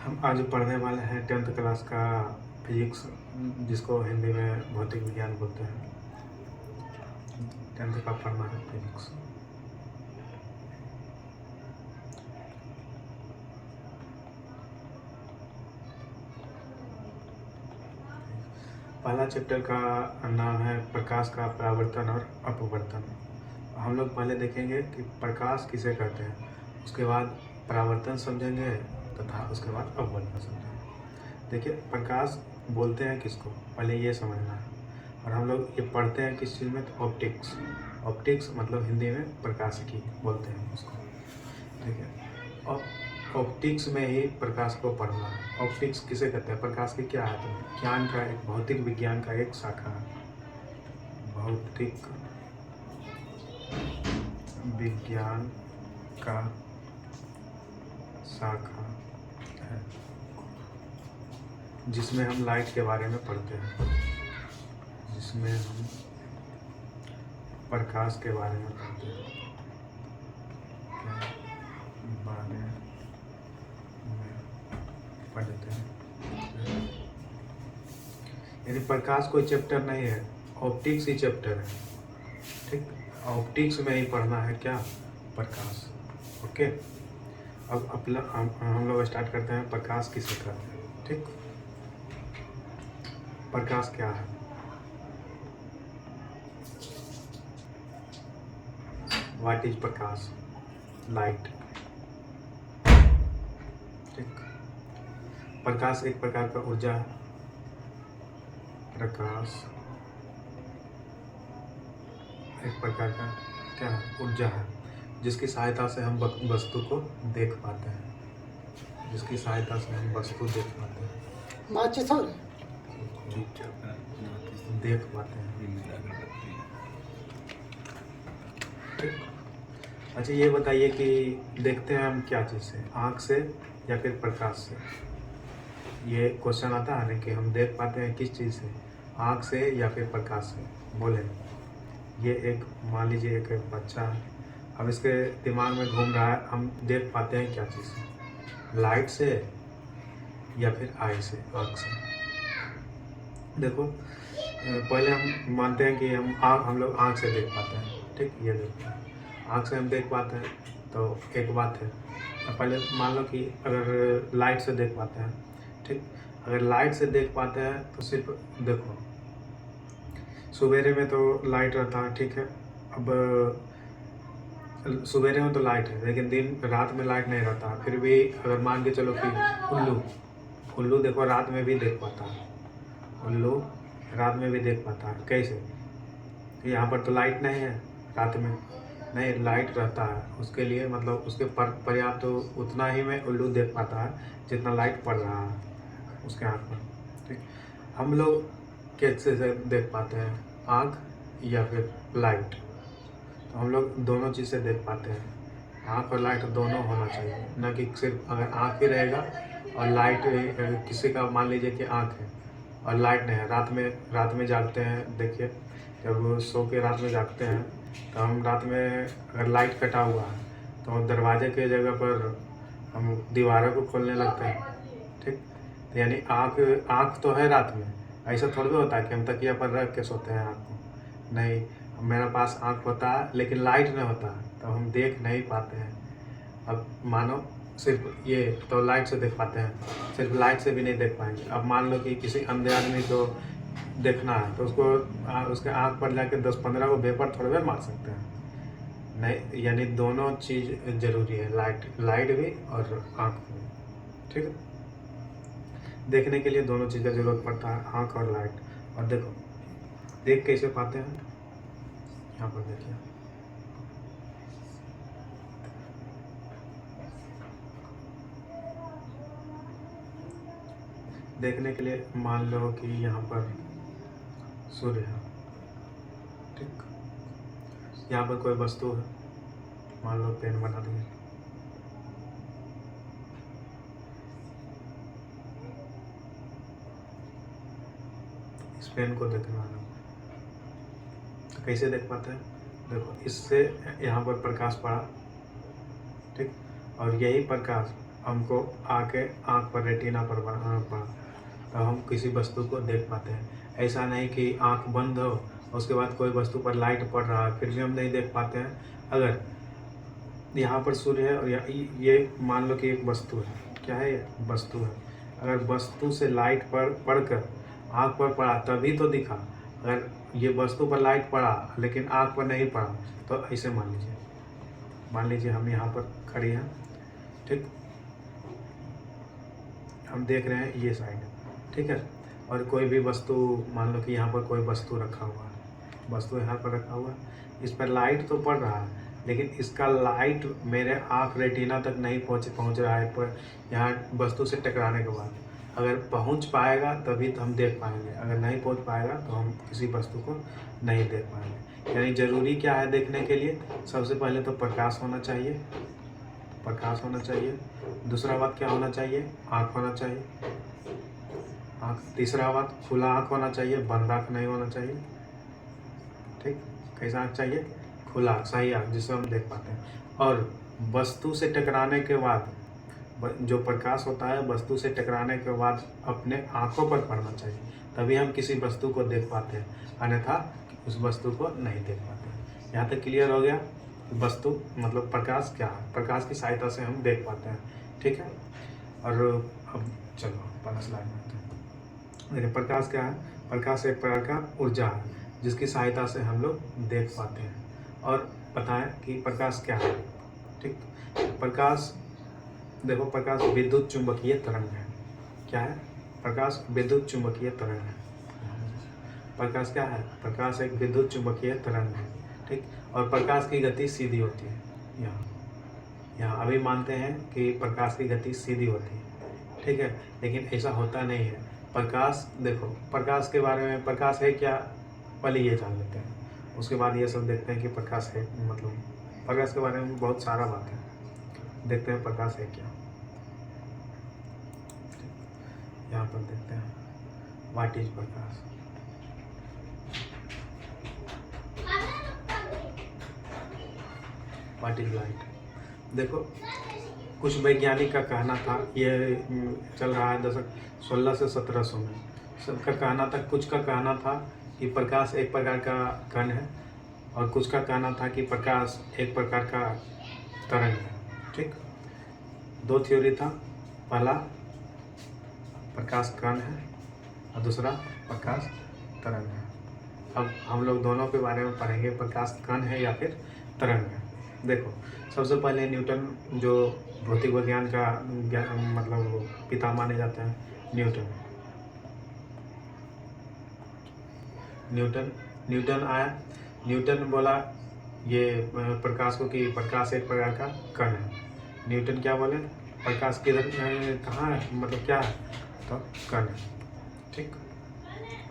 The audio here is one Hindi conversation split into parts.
हम आज पढ़ने वाले हैं 10th क्लास का फिजिक्स, जिसको हिंदी में भौतिक विज्ञान बोलते हैं। 10th का पढ़ना है फिजिक्स। पहला चैप्टर का नाम है प्रकाश का परावर्तन और अपवर्तन। हम लोग पहले देखेंगे कि प्रकाश किसे कहते हैं, उसके बाद परावर्तन समझेंगे तथा उसके बाद अपवर्तन समझेंगे। देखिए, प्रकाश बोलते हैं किसको, पहले ये समझना है। और हम लोग ये पढ़ते हैं किस चीज़ में, तो ऑप्टिक्स। ऑप्टिक्स मतलब हिंदी में प्रकाशिकी बोलते हैं उसको, ठीक है। और ऑप्टिक्स में ही प्रकाश को पढ़ना है। ऑप्टिक्स किसे कहते हैं, प्रकाश की क्या है, तो विज्ञान का एक भौतिक विज्ञान का एक शाखा है। भौतिक विज्ञान का शाखा है जिसमें हम लाइट के बारे में पढ़ते हैं, जिसमें हम प्रकाश के बारे में पढ़ते हैं, के बारे में पढ़ते हैं। यानी प्रकाश कोई चैप्टर नहीं है, ऑप्टिक्स ही चैप्टर है, ठीक। ऑप्टिक्स में ही पढ़ना है क्या, प्रकाश। ओके, अब अपना हम लोग स्टार्ट करते हैं। प्रकाश किसे कहते हैं, ठीक। प्रकाश क्या है, व्हाट इज प्रकाश, लाइट, ठीक। प्रकाश एक प्रकार का ऊर्जा है। प्रकाश एक प्रकार का क्या है, ऊर्जा है, जिसकी सहायता से हम वस्तु को देख पाते हैं, जिसकी सहायता से हम वस्तु देख पाते हैं, देख पाते हैं, ठीक। अच्छा, ये बताइए कि देखते हैं हम क्या चीज़ से, आँख से या फिर प्रकाश से। ये क्वेश्चन आता है ना कि हम देख पाते हैं किस चीज़ से, आँख से या फिर प्रकाश से। बोले, ये एक मान लीजिए एक बच्चा है, अब इसके दिमाग में घूम रहा है, हम देख पाते हैं क्या चीज़ से, लाइट से या फिर आई से, आँख से। देखो, पहले हम मानते हैं कि हम लोग आँख से देख पाते हैं, ठीक। ये देखो, आँख से हम देख पाते हैं, तो एक बात है। पहले मान लो कि अगर लाइट से देख पाते हैं, ठीक। अगर लाइट से देख पाते हैं तो सिर्फ देखो, सवेरे में तो लाइट रहता है, ठीक है। अब सवेरे में तो लाइट है, लेकिन रात में लाइट नहीं रहता। फिर भी अगर मान के चलो कि उल्लू देखो रात में भी देख पाता है, उल्लू रात में भी देख पाता है। कैसे, यहाँ पर तो लाइट नहीं है, रात में नहीं लाइट रहता है, उसके लिए मतलब उसके पर्याप्त तो उतना ही में उल्लू देख पाता है जितना लाइट पड़ रहा है उसके आँख पर, ठीक। हम लोग कैसे से देख पाते हैं, आँख या फिर लाइट, तो हम लोग दोनों चीज़ से देख पाते हैं। आँख और लाइट दोनों होना चाहिए, न कि सिर्फ अगर आँख ही रहेगा और लाइट, किसी का मान लीजिए कि आँख है और लाइट नहीं है, रात में जागते हैं। देखिए, जब सो के रात में जागते हैं तो हम रात में अगर लाइट कटा हुआ है तो दरवाजे के जगह पर हम दीवारों को खोलने लगते हैं, ठीक। तो यानी आँख तो है रात में, ऐसा थोड़ी होता है कि हम तकिया पर रख के सोते हैं आँख को, नहीं। मेरा पास आँख होता है लेकिन लाइट नहीं होता है, तो हम देख नहीं पाते हैं। अब मानो सिर्फ ये तो लाइट से देख पाते हैं, सिर्फ लाइट से भी नहीं देख पाएंगे। अब मान लो कि किसी अंधे आदमी को देखना है तो उसको उसके आँख पर जाके 10-15 को वेपर थोड़ी देर मार सकते हैं, नहीं। यानी दोनों चीज़ जरूरी है, लाइट भी और आँख भी, ठीक है। देखने के लिए दोनों चीज़ का जरूरत पड़ता है, आँख और लाइट। और देखो, देख कैसे पाते हैं, यहाँ पर देखिए, देखने के लिए मान लो कि यहाँ पर सूर्य है, ठीक। यहाँ पर कोई वस्तु है, मान लो पेन बना दिए, इस पेन को देखना है तो कैसे देख पाते हैं, देखो इससे यहाँ पर प्रकाश पड़ा, ठीक। और यही प्रकाश हमको आके आँख पर रेटिना पर पड़ा, तब हम किसी वस्तु को देख पाते हैं। ऐसा नहीं कि आँख बंद हो उसके बाद कोई वस्तु पर लाइट पड़ रहा है फिर भी हम नहीं देख पाते हैं। अगर यहाँ पर सूर्य है और ये मान लो कि एक वस्तु है, क्या है ये वस्तु है। अगर वस्तु से लाइट पड़कर आँख पर पड़ा तभी तो दिखा। अगर ये वस्तु पर लाइट पड़ा लेकिन आँख पर नहीं पड़ा तो ऐसे मान लीजिए हम यहाँ पर खड़ी हैं, ठीक, हम देख रहे हैं ये साइड, ठीक है, और कोई भी वस्तु मान लो कि यहाँ पर कोई वस्तु रखा हुआ है, वस्तु यहाँ पर रखा हुआ है, इस पर लाइट तो पड़ रहा है लेकिन इसका लाइट मेरे आँख रेटिना तक नहीं पहुँच रहा है। पर यहाँ वस्तु से टकराने के बाद अगर पहुँच पाएगा तभी तो हम देख पाएंगे, अगर नहीं पहुँच पाएगा तो हम किसी वस्तु को नहीं देख पाएंगे। यानी ज़रूरी क्या है देखने के लिए, सबसे पहले तो प्रकाश होना चाहिए, प्रकाश होना चाहिए। दूसरा बात क्या होना चाहिए, आँख होना चाहिए, आँख। तीसरा बात खुला आँख होना चाहिए, बंद आँख नहीं होना चाहिए, ठीक। कैसा आँख चाहिए, खुला आँख, सही आँख जिससे हम देख पाते हैं। और वस्तु से टकराने के बाद जो प्रकाश होता है वस्तु से टकराने के बाद अपने आँखों पर पड़ना चाहिए, तभी हम किसी वस्तु को देख पाते हैं, अन्यथा उस वस्तु को नहीं देख पाते। यहाँ तक क्लियर हो गया। वस्तु मतलब प्रकाश क्या है, प्रकाश की सहायता से हम देख पाते हैं, ठीक है। और अब चलो पहला स्लाइड में आते हैं। देखिए प्रकाश क्या है, प्रकाश एक प्रकार का ऊर्जा है जिसकी सहायता से हम लोग देख पाते हैं। और बताएं कि प्रकाश क्या है, ठीक। प्रकाश देखो, प्रकाश विद्युत चुंबकीय तरंग है। क्या है, प्रकाश विद्युत चुंबकीय तरंग है। प्रकाश क्या है, प्रकाश एक विद्युत चुंबकीय तरंग है, ठीक। और प्रकाश की गति सीधी होती है। यहाँ अभी मानते हैं कि प्रकाश की गति सीधी होती है, ठीक है, लेकिन ऐसा होता नहीं है। प्रकाश देखो, प्रकाश के बारे में, प्रकाश है क्या पहले ये जान लेते हैं, उसके बाद ये सब देखते हैं कि प्रकाश है, मतलब प्रकाश के बारे में बहुत सारा बात है, देखते हैं प्रकाश है क्या। यहाँ पर देखते हैं what is Prakash. What is light. देखो कुछ वैज्ञानिक का कहना था, ये चल रहा है दशक 16 से 1700 में, सबका कहना था, कुछ का कहना था कि प्रकाश एक प्रकार का कण है और कुछ का कहना था कि प्रकाश एक प्रकार का तरंग है, ठीक। दो थ्योरी था, पहला प्रकाश कण है और दूसरा प्रकाश तरंग है। अब हम लोग दोनों के बारे में पढ़ेंगे, प्रकाश कण है या फिर तरंग है। देखो सबसे पहले न्यूटन, जो भौतिक विज्ञान का मतलब पिता माने जाते हैं, न्यूटन आया। न्यूटन बोला ये प्रकाश को कि प्रकाश एक प्रकार का कण है। न्यूटन क्या बोले, प्रकाश किधर कहाँ है, मतलब क्या है, तो कण है, ठीक।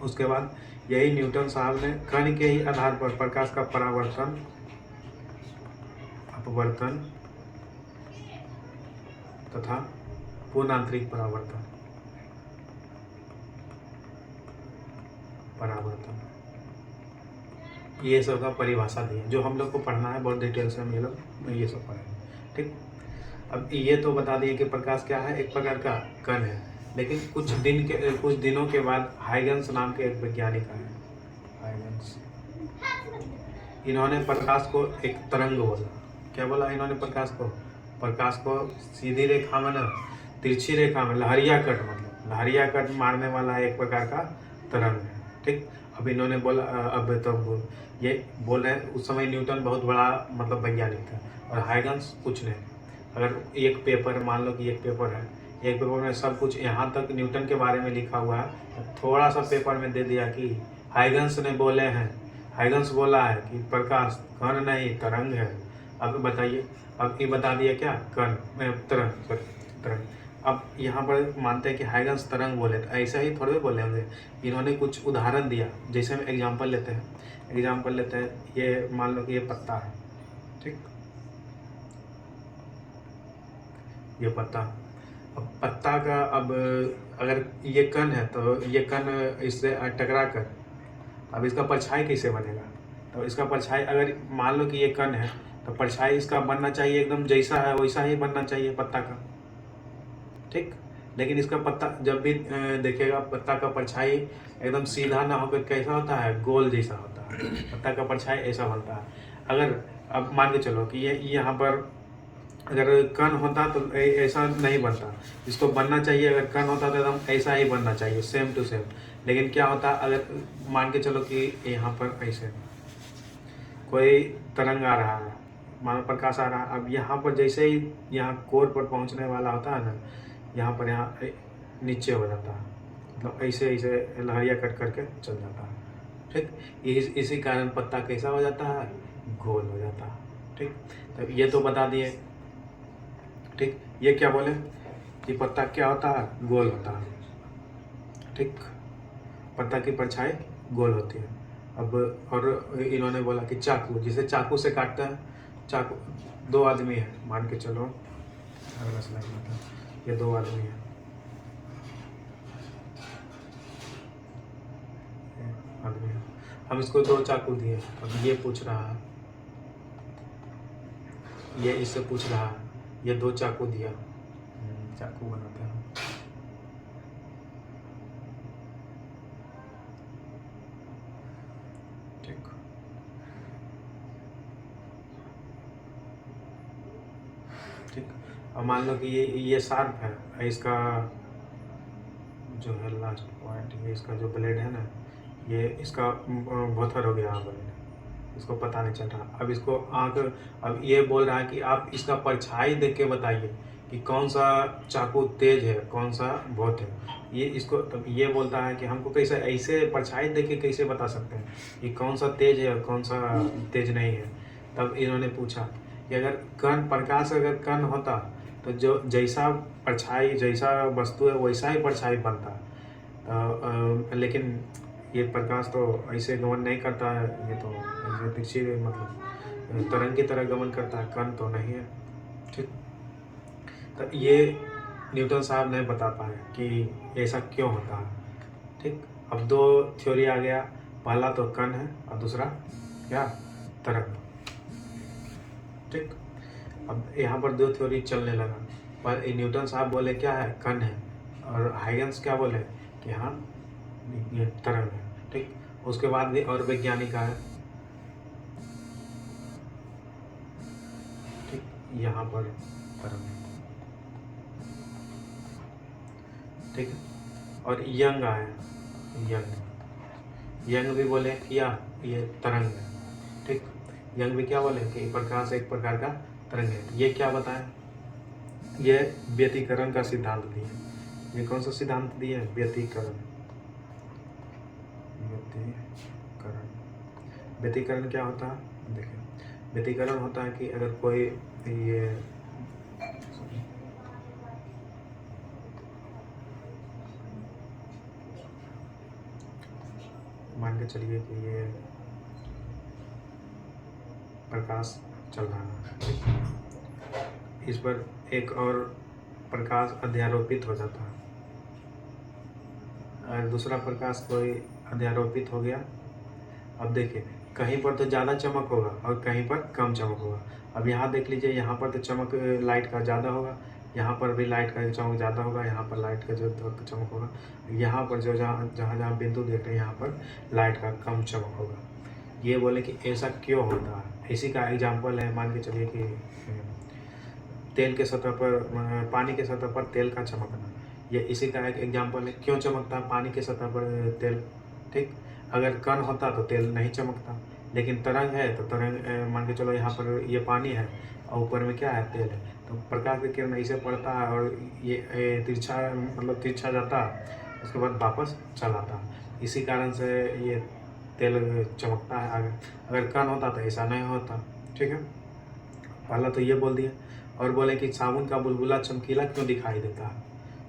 उसके बाद यही न्यूटन साहब ने कण के ही आधार पर प्रकाश का परावर्तन, अपवर्तन तथा पूर्णांतरिक परावर्तन ये सब का परिभाषा दी है, जो हम लोग को पढ़ना है बहुत डिटेल से, हम ये सब पढ़ेंगे, ठीक। अब ये तो बता दिए कि प्रकाश क्या है, एक प्रकार का कण है, लेकिन कुछ दिनों के बाद हाइगन्स नाम के एक वैज्ञानिक आए, हाइगन्स। इन्होंने प्रकाश को एक तरंग बोला। क्या बोला इन्होंने, प्रकाश को सीधी रेखा में न, तिरछी रेखा में लहरिया कट, मतलब लहरिया कट मारने वाला एक प्रकार का तरंग है, ठीक। अब इन्होंने बोला, अब तो ये बोल रहे हैं, उस समय न्यूटन बहुत बड़ा मतलब वैज्ञानिक था और हाइगन्स कुछ नहीं। अगर एक पेपर, मान लो कि एक पेपर है, एक पेपर में सब कुछ यहाँ तक न्यूटन के बारे में लिखा हुआ है, थोड़ा सा पेपर में दे दिया कि हाइगन्स ने बोले हैं, हाइगन्स बोला है कि प्रकाश कण नहीं तरंग है। अब बताइए, अब ये बता दिया क्या, कण तरंग। अब यहाँ पर मानते हैं कि हाइगन्स तरंग बोले, तो ऐसा ही थोड़े बोले होंगे, इन्होंने कुछ उदाहरण दिया। जैसे हम एग्जाम्पल लेते हैं, ये मान लो कि ये पत्ता है, ठीक, ये पत्ता। अब पत्ता का, अब अगर ये कण है तो ये कण इससे टकरा कर, अब इसका परछाई कैसे बनेगा, तो इसका परछाई, अगर मान लो कि ये कण है तो परछाई इसका बनना चाहिए एकदम जैसा है वैसा ही बनना चाहिए पत्ता का, ठीक। लेकिन इसका पत्ता जब भी देखेगा, पत्ता का परछाई एकदम सीधा ना होकर कैसा होता है, गोल जैसा होता है। पत्ता का परछाई ऐसा बनता है। अगर अब मान के चलो कि ये यहाँ पर अगर कण होता तो ऐसा नहीं बनता। इसको बनना चाहिए, अगर कण होता तो एकदम ऐसा ही बनना चाहिए, सेम टू सेम। लेकिन क्या होता, अगर मान के चलो कि यहाँ पर ऐसे कोई तरंग आ रहा है, मानो प्रकाश आ रहा है, अब यहाँ पर जैसे ही यहाँ कोर पर पहुँचने वाला होता है ना, यहाँ पर यहाँ नीचे हो जाता है, मतलब ऐसे ऐसे लहरिया कट करके चल जाता है। ठीक, इसी कारण पत्ता कैसा हो जाता है, गोल हो जाता है। ठीक, तो ये तो बता दिए। ठीक, ये क्या बोले कि पत्ता क्या होता है, गोल होता है। ठीक, पत्ता की परछाई गोल होती है। अब और इन्होंने बोला कि चाकू, जिसे चाकू से काटता है, चाकू, दो आदमी है, मान के चलो, ये दो आदमी है, आदमी है, हम इसको दो चाकू दिए। अब ये पूछ रहा है, ये इससे पूछ रहा है, ये दो चाकू दिया, चाकू बनाते हैं। ठीक, ठीक, अब मान लो कि ये शार्प है, इसका जो है लास्ट पॉइंट, ये इसका जो ब्लेड है ना, ये इसका भोथर हो गया ब्लेड, इसको पता नहीं चल रहा। अब इसको आँख, अब ये बोल रहा है कि आप इसका परछाई देख के बताइए कि कौन सा चाकू तेज है, कौन सा बहुत है। ये इसको, तब ये बोलता है कि हमको कैसे ऐसे परछाई देख के कैसे बता सकते हैं कि कौन सा तेज है और कौन सा तेज नहीं है। तब इन्होंने पूछा कि अगर कण, प्रकाश अगर कण होता तो जो जैसा परछाई, जैसा वस्तु है वैसा ही परछाई बनता। लेकिन ये प्रकाश तो ऐसे गमन नहीं करता है, ये तो ऐसे तिरछी, मतलब तरंग की तरह गमन करता है, कण तो नहीं है। ठीक, तो ये न्यूटन साहब नहीं बता पाए कि ऐसा क्यों होता है। ठीक, अब दो थ्योरी आ गया, पहला तो कण है और दूसरा क्या, तरंग। ठीक, अब यहाँ पर दो थ्योरी चलने लगा, पर न्यूटन साहब बोले क्या है, कण है, और हाइगन्स क्या बोले कि हाँ ये तरंग है। ठीक, उसके बाद भी और वैज्ञानिक आए। ठीक, यहाँ पर तरंग है। ठीक, और यंग आए, यंग भी बोले कि ये तरंग है। ठीक, यंग भी क्या बोले कि प्रकाश एक प्रकार का तरंग है। ये क्या बताएं, ये व्यतिकरण का सिद्धांत दिए। ये कौन सा सिद्धांत दिए, व्यतिकरण। व्यतिकरण क्या होता है, देखिए, व्यतिकरण होता है कि अगर कोई ये मान के चलिए कि ये प्रकाश चल रहा है, इस पर एक और प्रकाश अध्यारोपित हो जाता है, और दूसरा प्रकाश कोई अध्यारोपित हो गया। अब देखिए, कहीं पर तो ज़्यादा चमक होगा और कहीं पर कम चमक होगा। अब यहाँ देख लीजिए, यहाँ पर तो चमक लाइट का ज़्यादा होगा, यहाँ पर भी लाइट का चमक ज़्यादा होगा, यहाँ पर लाइट का जो चमक होगा, यहाँ पर जो जहाँ बिंदु देख रहे हैं यहाँ पर लाइट का कम चमक होगा। ये बोले कि ऐसा क्यों होता है। इसी का एग्जाम्पल है, मान के चलिए कि तेल के सतह पर, पानी के सतह पर तेल का चमकना, ये इसी का एक एग्जाम्पल है। क्यों चमकता है पानी के सतह पर तेल। ठीक, अगर कण होता तो तेल नहीं चमकता, लेकिन तरंग है तो तरंग, मान के चलो यहाँ पर ये पानी है और ऊपर में क्या है, तेल है, तो प्रकाश की किरण ऐसे पड़ता है और ये तिरछा, मतलब तिरछा जाता है, उसके बाद वापस चल आता है। इसी कारण से ये तेल चमकता है। अगर कण होता तो ऐसा नहीं होता। ठीक है, पहला तो ये बोल दिया। और बोले कि साबुन का बुलबुला चमकीला क्यों दिखाई देता है,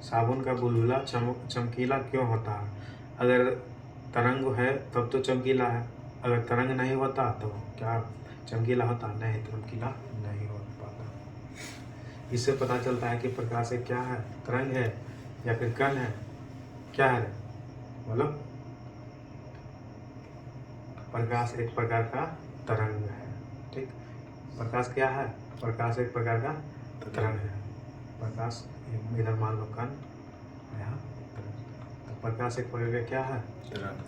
साबुन का बुलबुला चमकीला क्यों होता है। अगर तरंग है तब तो चमकीला है, अगर तरंग नहीं होता तो क्या चमकीला होता, नहीं, चमकीला नहीं हो पाता। इससे पता चलता है कि प्रकाश एक क्या है, तरंग है या फिर कण है, क्या है, बोलो। प्रकाश एक प्रकार का तरंग है। ठीक, प्रकाश क्या है, प्रकाश एक प्रकार का तरंग है। प्रकाश इधर मान लो कण, यहाँ तरंग। तो प्रकाश एक प्रकार का क्या है?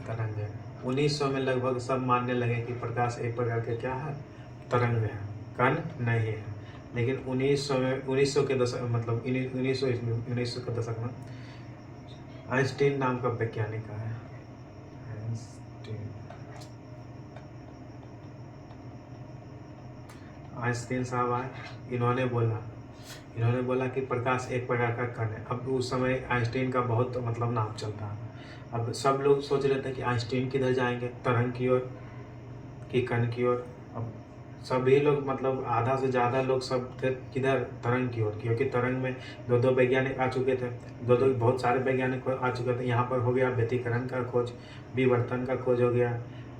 तरंग है। 1900 में लगभग सब मानने लगे कि प्रकाश एक प्रकार के क्या है? तरंग है, कण नहीं है। लेकिन 1900 के दशक, मतलब 1900 के दशक में आइंस्टीन नाम का वैज्ञानिक है, आइंस्टीन साहब आए, इन्होंने बोला कि प्रकाश एक प्रकार का कण है। अब उस समय आइंस्टीन का बहुत मतलब नाम चलता है। अब सब लोग सोच रहे थे कि आइंस्टीन किधर जाएंगे, तरंग की ओर कि कण की ओर। अब सभी लोग, मतलब आधा से ज़्यादा लोग सब थे किधर? तरंग की ओर, क्योंकि तरंग में दो वैज्ञानिक आ चुके थे, बहुत सारे वैज्ञानिक आ चुके थे। यहाँ पर हो गया व्यतिकरण का खोज, विवर्तन का खोज हो गया।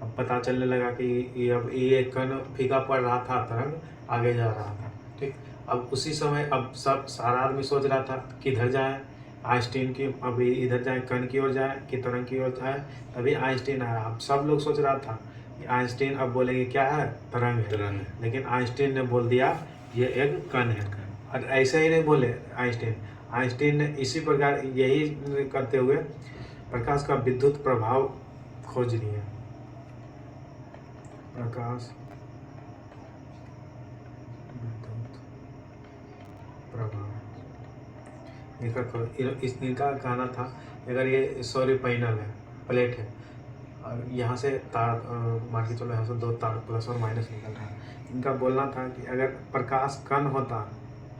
अब पता चलने लगा कि अब ये कण फीका पड़ रहा था, तरंग आगे जा रहा था। ठीक, अब उसी समय अब सब सारा आदमी सोच रहा था किधर जाए, आइंस्टीन की, अभी इधर जाए कण की ओर जाए कि तरंग की ओर जाए। तभी आइंस्टीन आया। अब सब लोग सोच रहा था कि आइंस्टीन अब बोलेंगे क्या है? तरंग है। लेकिन आइंस्टीन ने बोल दिया ये एक कण है। और ऐसे ही नहीं बोले आइंस्टीन ने इसी प्रकार यही करते हुए प्रकाश का विद्युत प्रभाव खोज लिया। प्रकाश विद्युत प्रभाव, इनका कहना था अगर ये सौर पैनल है, प्लेट है, और यहाँ से तार मान के चलो, यहाँ से दो तार प्लस और माइनस निकल रहा है। इनका बोलना था कि अगर प्रकाश कण होता,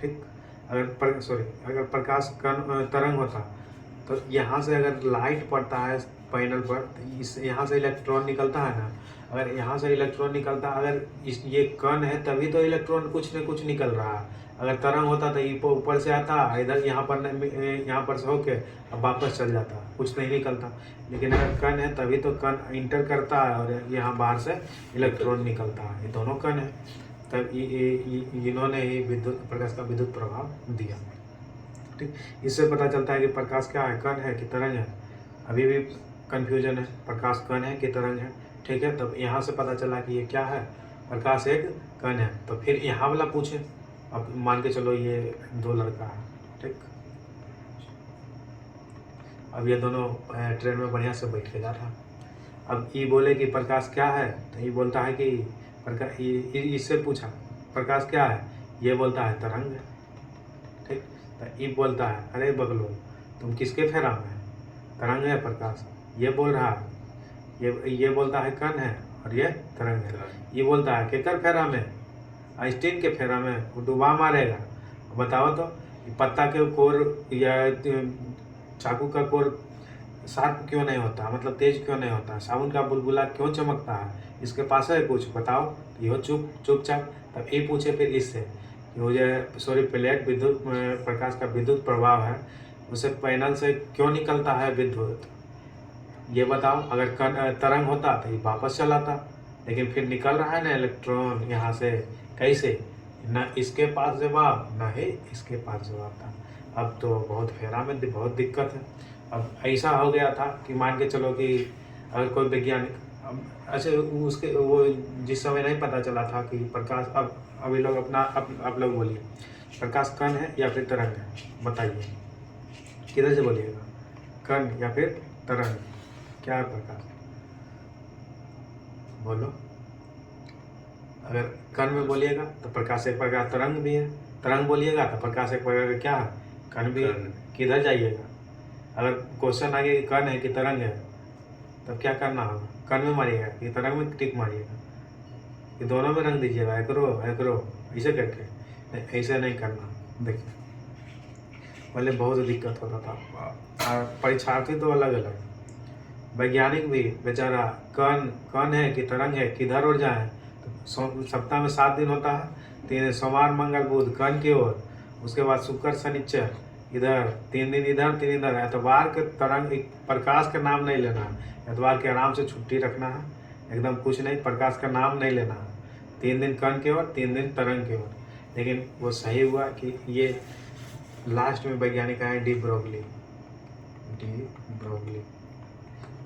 ठीक, अगर प्रकाश कण तरंग होता, तो यहाँ से अगर लाइट पड़ता है पैनल पर, तो इस यहाँ से इलेक्ट्रॉन निकलता है ना। अगर यहाँ से इलेक्ट्रॉन निकलता, अगर ये कण है तभी तो इलेक्ट्रॉन कुछ न कुछ निकल रहा है। अगर तरंग होता तो ये ऊपर से आता, इधर यहाँ पर से होके अब वापस चल जाता, कुछ नहीं निकलता। लेकिन अगर कण है तभी तो कण इंटर करता है और यहाँ बाहर से इलेक्ट्रॉन निकलता है, ये दोनों कण है। तब इन्होंने ही प्रकाश का विद्युत प्रभाव दिया। ठीक, इससे पता चलता है कि प्रकाश क्या है, कण है कि तरंग है। अभी भी कंफ्यूजन है, प्रकाश कण है कि तरंग है। ठीक है, तब यहाँ से पता चला कि ये क्या है, प्रकाश एक कण है। तो फिर यहाँ वाला पूछे, अब मान के चलो ये दो लड़का है, ठीक, अब ये दोनों ट्रेन में बढ़िया से बैठ के जा रहा। अब ये बोले कि प्रकाश क्या है, तो ये बोलता है कि प्रकाश, इससे पूछा प्रकाश क्या है, ये बोलता है तरंग है। ठीक, तो ये बोलता है अरे बगलो, तुम किसके फेरा में है, तरंग है प्रकाश, ये बोल रहा है। ये बोलता है कण है और ये तरंग है। ये बोलता है केकर फेरा में, आइंस्टीन के फेरा में, वो डुबा मारेगा। बताओ तो पत्ता के कोर या चाकू का कोर शार्प क्यों नहीं होता, मतलब तेज क्यों नहीं होता, साबुन का बुलबुला क्यों चमकता है, इसके पास है कुछ, बताओ। ये चुपचाप। तब ये पूछे फिर इससे कि वो जो सॉरी प्लेट विद्युत प्रकाश का विद्युत प्रभाव है, उसे पैनल से क्यों निकलता है विद्युत, ये बताओ। अगर तरंग होता तो ये वापस चलाता, लेकिन फिर निकल रहा है ना इलेक्ट्रॉन यहाँ से, कैसे, न इसके पास जवाब न ही इसके पास जवाब था। अब तो बहुत फेरा में बहुत दिक्कत है। अब ऐसा हो गया था कि मान के चलो कि अगर कोई वैज्ञानिक, अच्छा उसके वो जिस समय नहीं पता चला था कि प्रकाश, अब अभी लोग अपना आप लोग बोलिए, प्रकाश कण है या फिर तरंग है, बताइए, किधर से बोलिएगा, कण या फिर तरंग, क्या है प्रकाश, बोलो। अगर कण में बोलिएगा तो प्रकाश एक प्रकार तरंग भी है, तरंग बोलिएगा तो प्रकाश एक प्रकार का क्या है, कण भी है। किधर जाइएगा, अगर क्वेश्चन आगे कण है कि तरंग है, तब क्या करना होगा, कण में मारिएगा कि तरंग में टिक मारिएगा, कि दोनों में रंग दीजिएगा, एकरो ऐसे करके, ऐसे नहीं करना। देखिए पहले बहुत दिक्कत होता था, परीक्षार्थी तो अलग अलग, वैज्ञानिक भी बेचारा कण है कि तरंग है, किधर और जाए। तो सप्ताह में 7 दिन होता है, 3 सोमवार मंगल बुध कण की ओर, उसके बाद शुक्र शनिचर इधर, 3 दिन इधर 3 इधर। एतवार के तरंग प्रकाश का नाम नहीं लेना है, एतवार के आराम से छुट्टी रखना है, एकदम कुछ नहीं, प्रकाश का नाम नहीं लेना है। 3 दिन कण की ओर, 3 दिन तरंग की ओर। लेकिन वो सही हुआ कि ये लास्ट में वैज्ञानिक आए डी ब्रोगली,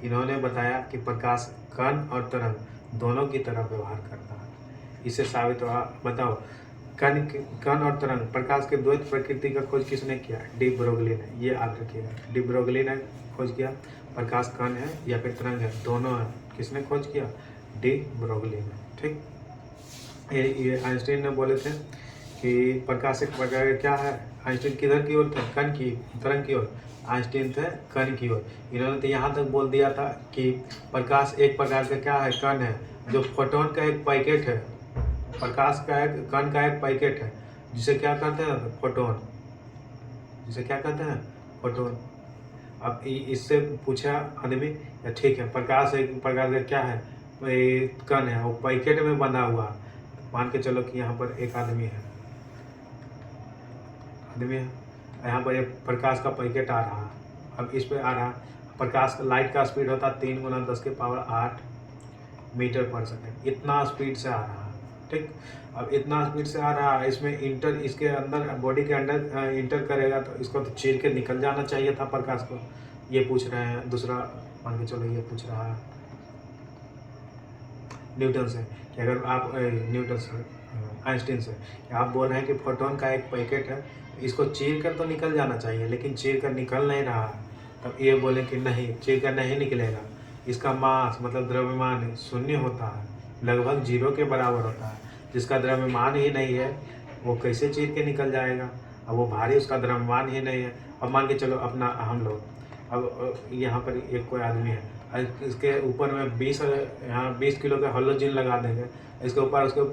इन्होंने बताया कि प्रकाश कण और तरंग दोनों की तरह व्यवहार करता है। इससे साबित हुआ, बताओ कण कण और तरंग प्रकाश के द्वैत प्रकृति का खोज किसने किया? डी ब्रोगली ने। ये याद रखिएगा, डी ब्रोगली ने खोज किया। प्रकाश कण है या फिर तरंग है, दोनों है, किसने खोज किया? डी ब्रोगली ने। ठीक, ये आइंस्टीन ने बोले थे कि प्रकाश एक प्रकार क्या है। आइंस्टीन किधर की ओर थे? कण की, तरंग की ओर। आइंस्टीन थे कण की ओर। इन्होंने तो यहाँ तक बोल दिया था कि प्रकाश एक प्रकार का क्या है? कण है, जो फोटोन का एक पैकेट है। प्रकाश का एक कण का एक पैकेट है, जिसे क्या कहते हैं? फोटोन। जिसे क्या कहते हैं? फोटोन। अब इससे पूछा आदमी, ठीक है प्रकाश एक प्रकार का क्या है? कण है, वो पैकेट में बंधा हुआ। मान के चलो कि यहाँ पर एक आदमी है, यहाँ पर एक प्रकाश का पैकेट आ रहा है। अब इस पे आ रहा, प्रकाश लाइट का स्पीड होता है 3 × 10⁸ मीटर पर सेकेंड। इतना स्पीड से आ रहा है। ठीक, अब इतना स्पीड से आ रहा है, इसमें इसके अंदर बॉडी के अंदर इंटर करेगा तो इसको तो चीर के निकल जाना चाहिए था प्रकाश को। ये पूछ रहे हैं। दूसरा मान के चलो ये पूछ रहा है न्यूटन से कि अगर आप न्यूटन से आइंस्टीन से आप बोल रहे हैं कि फोटोन का एक पैकेट है, इसको चीर कर तो निकल जाना चाहिए, लेकिन चीर कर निकल नहीं रहा है। तब ये बोले कि नहीं, चीर कर नहीं निकलेगा। इसका मास मतलब द्रव्यमान शून्य होता है, लगभग 0 के बराबर होता है। जिसका द्रव्यमान ही नहीं है वो कैसे चीर के निकल जाएगा? अब वो भारी, उसका द्रव्यमान ही नहीं है। अब मान के चलो अपना हम लोग, अब यहाँ पर एक कोई आदमी है, इसके ऊपर में 20 किलो का हेलोजन लगा देंगे, इसके ऊपर उसको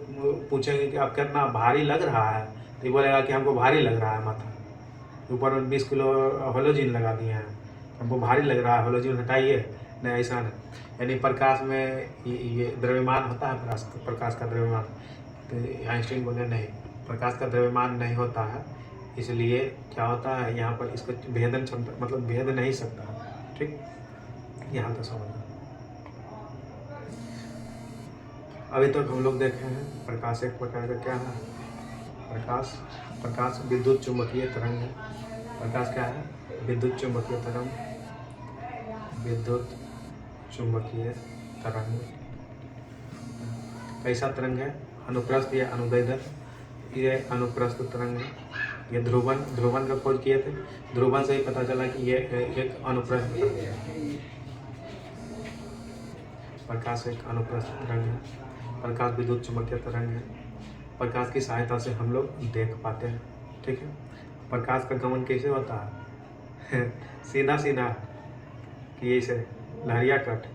पूछेंगे कि अब कितना भारी लग रहा है, तो ये बोलेगा कि हमको भारी लग रहा है माथा। ऊपर में 20 किलो हेलोजन लगा दिए हैं, हमको भारी लग रहा है, हेलोजन हटाइए। नहीं, ऐसा नहीं। यानी प्रकाश में ये द्रव्यमान होता है, प्रकाश का द्रव्यमान। तो आइंस्टीन बोले नहीं, प्रकाश का द्रव्यमान नहीं होता है, इसलिए क्या होता है यहाँ पर इसको भेदन क्षमता मतलब भेद नहीं सकता है। ठीक, यहाँ तक समझ। अभी तक हम लोग देखे हैं प्रकाश एक प्रकार का क्या है? प्रकाश विद्युत चुंबकीय तरंग है। प्रकाश क्या है? विद्युत चुंबकीय तरंग। विद्युत चुंबकीय तरंग कैसा तरंग है? अनुप्रस्थ या अनुदैर्ध्य? ये अनुप्रस्थ तरंग है। ये ध्रुवन का खोज किए थे, ध्रुवन से ही पता चला कि ये एक अनुप्रस्थ तरंग है। प्रकाश एक अनुप्रस्थ तरंग है। प्रकाश विद्युत चुंबकीय तरंग है। प्रकाश की सहायता से हम लोग देख पाते हैं। ठीक है, प्रकाश का गमन कैसे होता है? सीधा सीधा कि ऐसे लहरिया कट?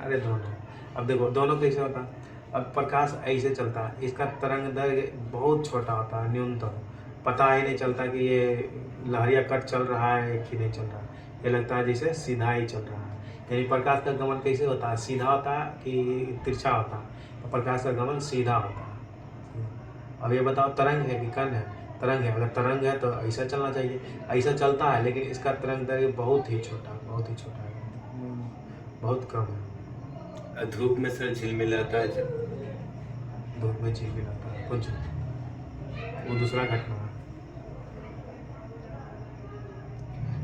अरे दोनों। अब देखो दोनों कैसे होता है। अब प्रकाश ऐसे चलता है, इसका तरंग दैर्घ्य बहुत छोटा होता है, न्यूनतम। पता ही नहीं चलता कि ये लहरिया कट चल रहा है कि नहीं चल रहा है। ये लगता है जैसे सीधा ही चल रहा है। यानी प्रकाश का गमन कैसे होता है? सीधा होता है कि तिरछा होता है? तो प्रकाश का गमन सीधा होता है। अब ये बताओ तरंग है कि कण है? तरंग है। अगर तरंग है तो ऐसा चलना चाहिए, ऐसा चलता है, लेकिन इसका तरंग दैर्घ्य बहुत ही छोटा है, बहुत कम है। धूप में सर झिलमिलाता है जब? धूप में झिलमिलाता है कुछ, वो दूसरा घटना है।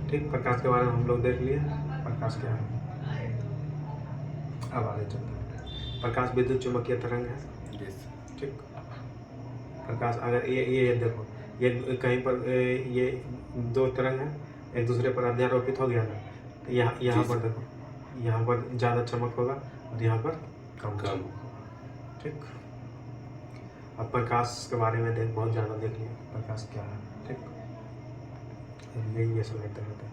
ठीक, प्रकाश के बारे में हम लोग देख लिए। प्रकाश क्या है? अब आगे चलते हैं। प्रकाश विद्युत चुंबकीय तरंग है। ठीक, प्रकाश अगर ये देखो, ये कहीं पर ये दो तरंग है, एक दूसरे पर अध्यारोपित हो गया ना, तो यहाँ पर देखो, यहाँ पर ज़्यादा चमक होगा और यहाँ पर कम। ठीक, अब प्रकाश के बारे में बहुत ज़्यादा देख लिया, प्रकाश क्या है। ठीक, ये समझते रहते हैं।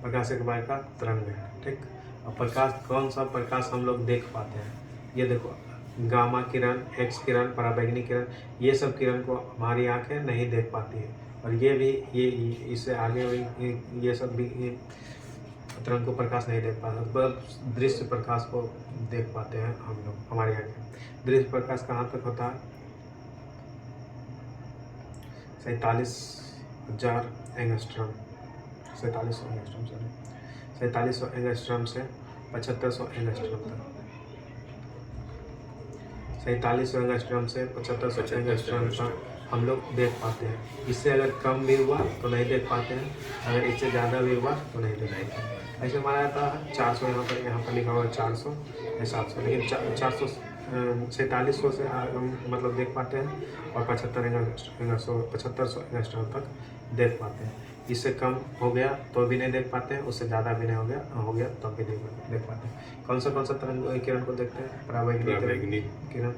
प्रकाश एक बार का तरंग है। ठीक, अब प्रकाश कौन सा प्रकाश हम लोग देख पाते हैं? ये देखो, गामा किरण, एक्स किरण, पराबैंगनी किरण, ये सब किरण को हमारी आंखें नहीं देख पाती है। और ये भी ये इससे आगे ये सब भी तरंग को प्रकाश नहीं देख पाता, बस दृश्य प्रकाश को देख पाते हैं हम लोग, हमारी आंखें। दृश्य प्रकाश कहाँ तक होता है? 47,000 एंगस्ट्रॉम, 4700 एंगस्ट्रॉम से 7500 एंगस्ट्रॉम तक। 4700 एंगस्ट्रॉम से 7500 एंगस्ट्रॉम तक हम लोग देख पाते हैं। इससे अगर कम भी हुआ तो नहीं देख पाते हैं, अगर इससे ज़्यादा भी हुआ तो नहीं देख पाते हैं। ऐसे माना जाता है 400, यहाँ पर लिखा हुआ है 400 या 700, लेकिन 4700 से मतलब देख पाते हैं, और 7500 एंगस्ट्रॉम तक देख पाते हैं। इससे कम हो गया तो भी नहीं देख पाते हैं, उससे ज़्यादा भी नहीं हो गया तब भी नहीं देख पाते हैं। कौन सा तरंग किरण को देखते हैं? पराबैंगनी किरण,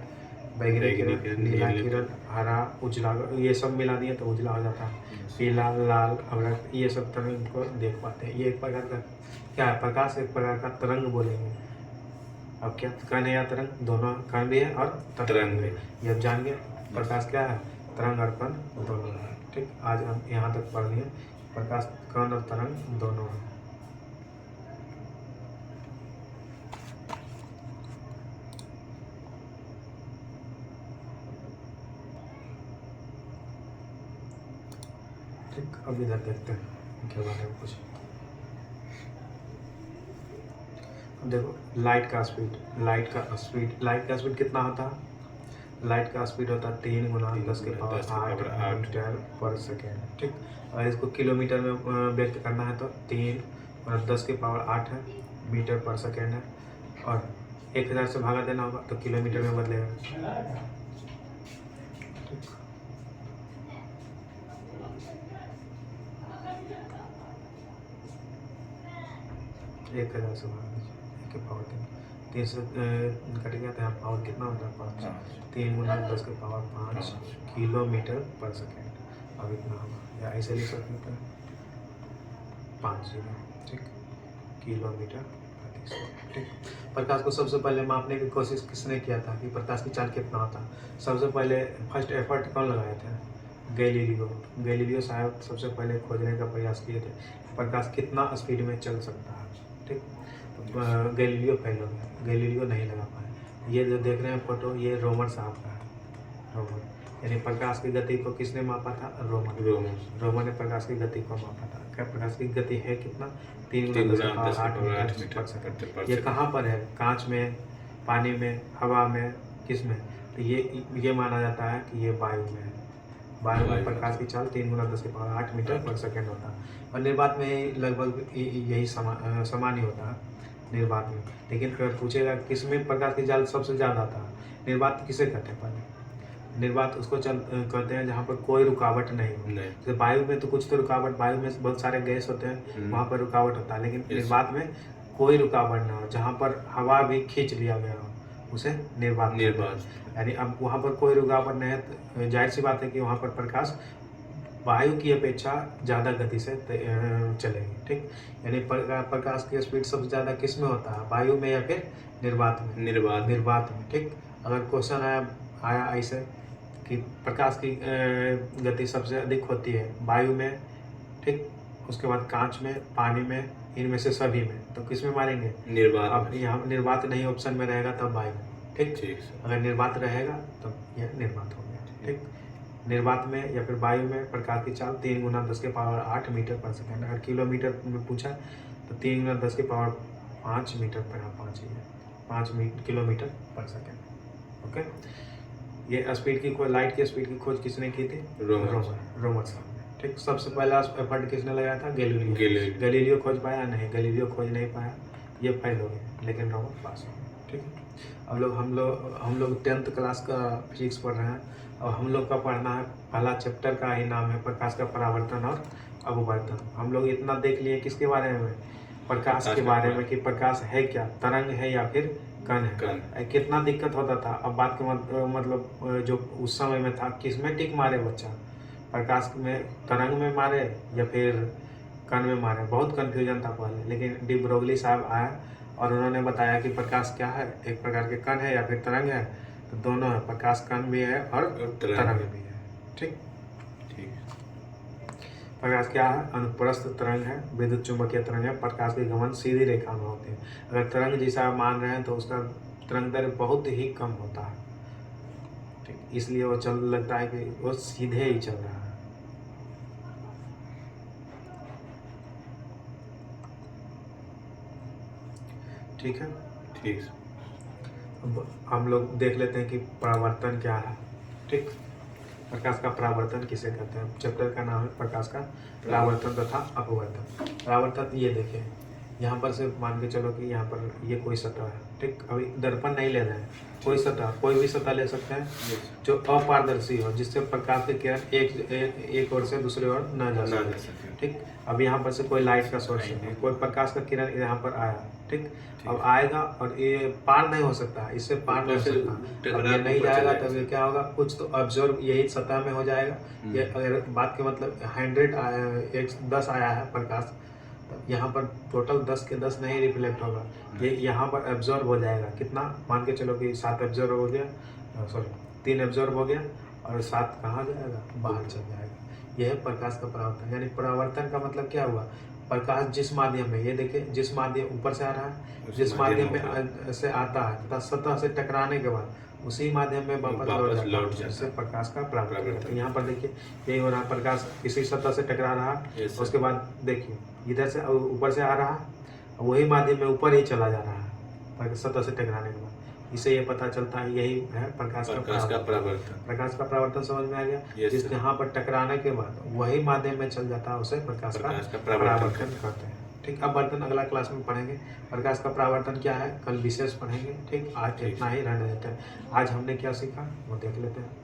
बैगनी किरण, नीला किरण, हरा, उजला, ये सब मिला दिए तो उजला हो जाता है। पीला, लाल, अवरक्त, ये सब तरंग को देख पाते हैं। ये एक प्रकार का क्या है? प्रकाश एक प्रकार का तरंग बोलेंगे। अब क्या कण है या तरंग? दोनों कण भी है और तरंग भी है। ये अब जान गए प्रकाश क्या है? तरंग और कण दोनों है। ठीक, आज हम यहाँ तक पढ़ लिए प्रकाश कण और तरंग दोनों है। ठीक, अब इधर देखते हैं क्या बात है कुछ। देखो लाइट का स्पीड कितना होता है? लाइट का स्पीड होता है 3 × 10 के पावर 8 मीटर पर सेकेंड। ठीक, अगर इसको किलोमीटर में व्यक्त करना है तो 3 × 10 के पावर 8 है, मीटर पर सेकेंड है, और 1000 से भागा देना होगा तो किलोमीटर में बदलेगा। ठीक, एक 1000 से भागा दीजिए, 1 के पावर 3 से कट गया तो यहाँ पावर कितना होता है? 5। 3 × 10 के पावर 5 किलोमीटर पर सेकेंड। अब इतना होगा, या ऐसे लिख सकते हैं 50। ठीक, किलोमीटर प्रति सेकेंड। ठीक, प्रकाश को सबसे पहले मापने की कोशिश किसने किया था कि प्रकाश की चाल कितना होता है? सबसे पहले फर्स्ट एफर्ट कौन लगाए थे? गैलीलियो साहब सबसे पहले खोजने का प्रयास किए थे प्रकाश कितना स्पीड में चल सकता है। ठीक, तो गैलीलियो फेल हो गया, गैलीलियो नहीं लगा पाए। ये जो देख रहे हैं फोटो, ये रोमन साहब का है। रोमन यानी प्रकाश की गति को किसने मापा था? रोमन ने प्रकाश की गति को मापा था। क्या प्रकाश की गति है कितना? 3 × 10 के पावर 8 मीटर पर सेकंड। ये कहाँ पर है? कांच में, पानी में, हवा में, किस में? तो ये माना जाता है कि ये वायु में है। वायु में प्रकाश की चाल 3 × 10 के पावर 8 मीटर पर सेकेंड होता है, और निर्वात में लगभग यही समान ही होता है निर्वात में। लेकिन अगर पूछेगा किस में प्रकाश की चाल सबसे ज़्यादा था, निर्वात किसे कहते हैं? पहले निर्वात उसको कहते हैं जहाँ पर कोई रुकावट नहीं हो। जैसे वायु में तो कुछ तो रुकावट, वायु में बहुत सारे गैस होते हैं, वहाँ पर रुकावट होता है, लेकिन निर्वात में कोई रुकावट ना हो, जहाँ पर हवा भी खींच लिया गया हो, उसे निर्वात। यानी अब वहाँ पर कोई रुकावट नहीं है तो जाहिर सी बात है कि वहाँ पर प्रकाश वायु की अपेक्षा ज़्यादा गति से चलेगी। ठीक, यानी प्रकाश की स्पीड सबसे ज़्यादा किस में होता है? वायु में या फिर निर्वात में? निर्वात में। ठीक, अगर क्वेश्चन आया ऐसे कि प्रकाश की गति सबसे अधिक होती है वायु में, ठीक, उसके बाद कांच में, पानी में, इनमें से सभी में, तो किस में मारेंगे? निर्वात। अब यहाँ निर्वात नहीं ऑप्शन में रहेगा तब वायु। ठीक, अगर निर्वात रहेगा तब यह निर्वात हो गया। ठीक, निर्वात में या फिर वायु में प्रकाश की चाल 3 × 10 के पावर 8 मीटर पर सेकेंड। अगर किलोमीटर में पूछा तो 3 × 10 के पावर 5 मीटर पर 5 किलोमीटर पर सेकेंड। ओके, ये स्पीड की खोज, लाइट की स्पीड की खोज किसने की थी? रोमन साहब ने। ठीक, सबसे पहला एफर्ट किसने लगाया था? गैलीलियो खोज पाया? नहीं, गैलीलियो खोज नहीं पाया, ये फेल हो गया, लेकिन रोमन पास हो गया। ठीक है, अब हम लोग 10th क्लास का फिजिक्स पढ़ रहे हैं, और हम लोग का पढ़ना है पहला चैप्टर का ही नाम है प्रकाश का परावर्तन और अपवर्तन। हम लोग इतना देख लिए किसके बारे में? प्रकाश के बारे में, कि प्रकाश है क्या, तरंग है या फिर कण है। कितना दिक्कत होता था। अब बात का मतलब जो उस समय में था, किस में टिक मारे बच्चा? प्रकाश में, तरंग में मारे या फिर कण में मारे? बहुत कन्फ्यूजन था पहले, लेकिन डी ब्रोगली साहब आया और उन्होंने बताया कि प्रकाश क्या है, एक प्रकार के कण है या फिर तरंग है। तो दोनों है, प्रकाश कण भी है और तरंग भी है। ठीक, प्रकाश क्या है? अनुप्रस्थ तरंग है, विद्युत चुंबकीय तरंग है। प्रकाश की गमन सीधी रेखा में होती है। अगर तरंग जैसा मान रहे हैं तो उसका तरंग दैर्घ्य बहुत ही कम होता है। ठीक, इसलिए वो लगता है कि वो सीधे ही चल रहा है। ठीक है, अब हम लोग देख लेते हैं कि परावर्तन क्या है। ठीक, प्रकाश का परावर्तन किसे कहते हैं? चैप्टर का नाम है प्रकाश का परावर्तन तथा अपवर्तन। परावर्तन, ये देखिए, यहाँ पर सिर्फ मान के चलो कि यहाँ पर ये कोई सतह है, ठीक। अभी दर्पण नहीं ले रहे हैं, कोई सतह, कोई भी सतह ले सकते हैं जो अपारदर्शी हो, जिससे प्रकाश की किरण एक ओर से दूसरी ओर न जा सके, ठीक। अब यहाँ पर से कोई लाइट का सोर्स है, कोई प्रकाश का किरण यहाँ पर आया, ठीक। अब आएगा और ये पार नहीं हो सकता, इससे पार नहीं हो सकता। अब ये नहीं जाएगा तब ये क्या होगा, कुछ तो ऑब्जर्व यही सतह में हो जाएगा। ये अगर बात के मतलब 10 आया है प्रकाश, यहाँ पर टोटल 10 के 10 नहीं रिफ्लेक्ट होगा, ये यहाँ पर एब्जॉर्ब हो जाएगा। कितना मान के चलो कि 7 एब्जॉर्ब हो गया, सॉरी 3 एब्जॉर्ब हो गया और 7 कहाँ जाएगा, बाहर चल जाएगा। यह है प्रकाश का परावर्तन। यानी परावर्तन का मतलब क्या हुआ, प्रकाश जिस माध्यम में, ये देखिए जिस माध्यम ऊपर से आ रहा है, जिस माध्यम में से आता है तथा सतह से टकराने के बाद उसी माध्यम में वापस लौट जाता है, इससे प्रकाश का परावर्तन। तो यहाँ पर देखिए यही हो रहा है, प्रकाश किसी सतह से टकरा रहा है, उसके बाद देखिए इधर से ऊपर से आ रहा है, वही माध्यम में ऊपर ही चला जा रहा है सतह से टकराने के बाद। इससे ये पता चलता है, यही है प्रकाश का परावर्तन। प्रकाश का परावर्तन समझ में आ गया। जिस यहाँ पर टकराने के बाद वही माध्यम में चल जाता है, उसे प्रकाश का परावर्तन कहते हैं, ठीक। अब बर्तन अगला क्लास में पढ़ेंगे, प्रकाश का परावर्तन क्या है, कल विशेष पढ़ेंगे, ठीक। आज इतना ही रहने देते हैं। आज हमने क्या सीखा वो देख लेते हैं।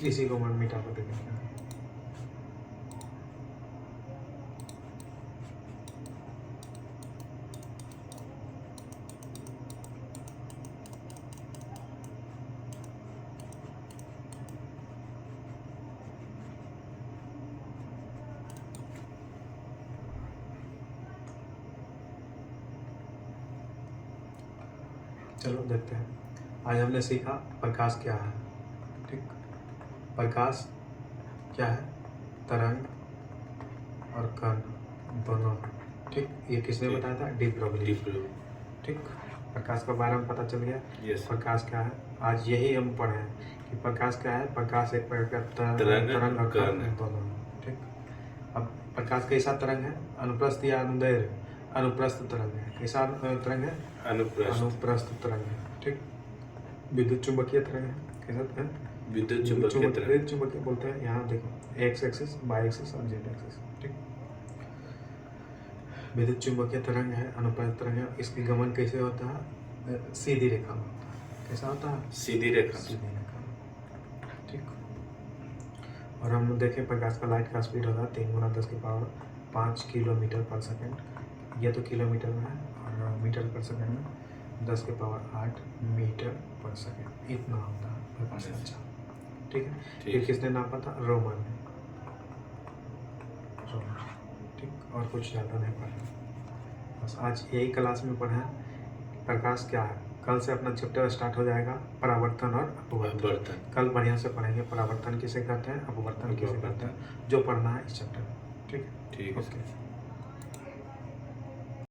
इसी को मन मिटा कर देखेंगे। चलो देखते हैं। आज हमने सीखा प्रकाश क्या है, ठीक। प्रकाश क्या है, तरंग और कण दोनों, ठीक। ये किसने बताया था, डी ब्रोगली, ठीक। प्रकाश के बारे में पता चल गया। प्रकाश क्या है, आज यही हम पढ़े हैं कि प्रकाश क्या है। प्रकाश एक प्रकार का तरंग और कण दोनों, ठीक। अब प्रकाश कैसा तरंग है, अनुप्रस्थ या अनुदैर्घ्य, अनुप्रस्थ तरंग है। कैसा तरंग है, अनुप्रस्थ तरंग है, ठीक। विद्युत चुंबकीय तरंग है, कैसा है, विद्युत चुंबकीय बोलते हैं। यहाँ देखो एक्स एक्सिस, वाई एक्सिस और जेड एक्सिस, ठीक। विद्युत चुंबकीय तरंग है, अनुप्रस्थ तरंग है। इसकी गमन कैसे होता है, सीधी रेखा में होता है। कैसा होता है, सीधी रेखा, ठीक। और हम देखें प्रकाश का लाइट का स्पीड होगा 3 × 10⁵ किलोमीटर पर सेकेंड। ये तो किलोमीटर में है, और मीटर पर सेकेंड में 10⁸ मीटर पर सेकेंड इतना होता है प्रकाश का चाल, ठीक है। ये किसने नापा था, रोमन ने, ठीक। और कुछ ज़्यादा नहीं पढ़ा, बस आज यही क्लास में पढ़ा है प्रकाश क्या है। कल से अपना चैप्टर स्टार्ट हो जाएगा, परावर्तन और अपवर्तन। कल बढ़िया से पढ़ेंगे परावर्तन किसे कहते हैं, अपवर्तन किसे कहते हैं, जो पढ़ना है इस चैप्टर में, ठीक है। ओके।